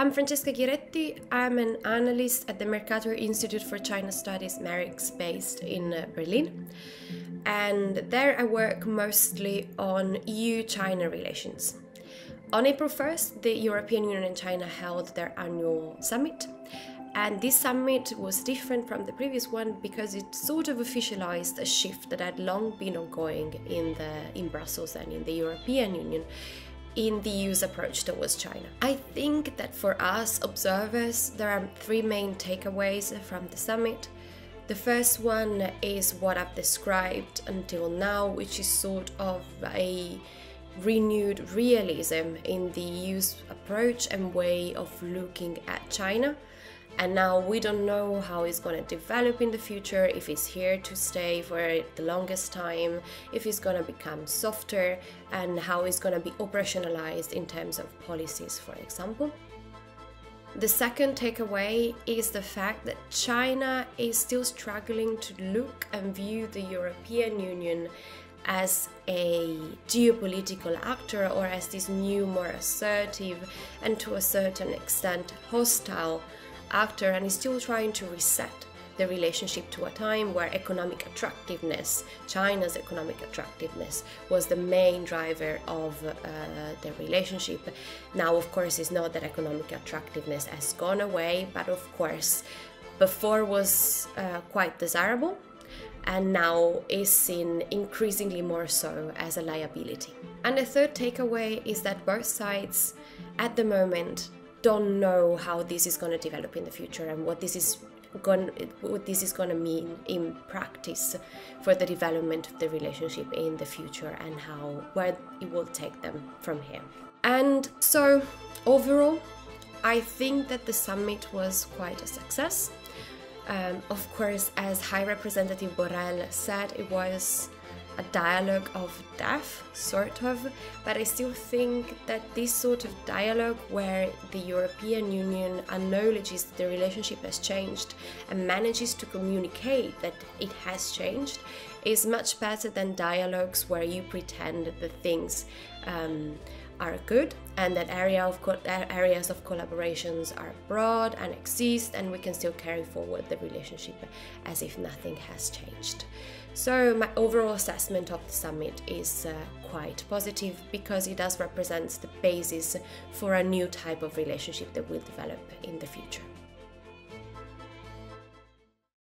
I'm Francesca Ghiretti. I'm an analyst at the Mercator Institute for China Studies, MERICS, based in Berlin. And there I work mostly on EU-China relations. On April 1st, the European Union and China held their annual summit. And this summit was different from the previous one because it sort of officialized a shift that had long been ongoing in Brussels and in the European Union in the EU's approach towards China. I think that for us observers, there are three main takeaways from the summit. The first one is what I've described until now, which is sort of a renewed realism in the EU's approach and way of looking at China. And now we don't know how it's going to develop in the future, if it's here to stay for the longest time, if it's going to become softer, and how it's going to be operationalized in terms of policies, for example. The second takeaway is the fact that China is still struggling to look and view the European Union as a geopolitical actor or as this new, more assertive and to a certain extent hostile actor, and is still trying to reset the relationship to a time where economic attractiveness, China's economic attractiveness, was the main driver of the relationship. Now, of course, it's not that economic attractiveness has gone away, but of course, before was quite desirable, and now is seen increasingly more so as a liability. And the third takeaway is that both sides, at the moment, don't know how this is going to develop in the future and what this is going to mean in practice for the development of the relationship in the future and where it will take them from here. And so overall, I think that the summit was quite a success. Of course, as High Representative Borrell said, it was a dialogue of death, sort of, but I still think that this sort of dialogue where the European Union acknowledges that the relationship has changed and manages to communicate that it has changed is much better than dialogues where you pretend that things are good and that areas of collaborations are broad and exist, and we can still carry forward the relationship as if nothing has changed. So my overall assessment of the summit is quite positive because it does represent the basis for a new type of relationship that will develop in the future.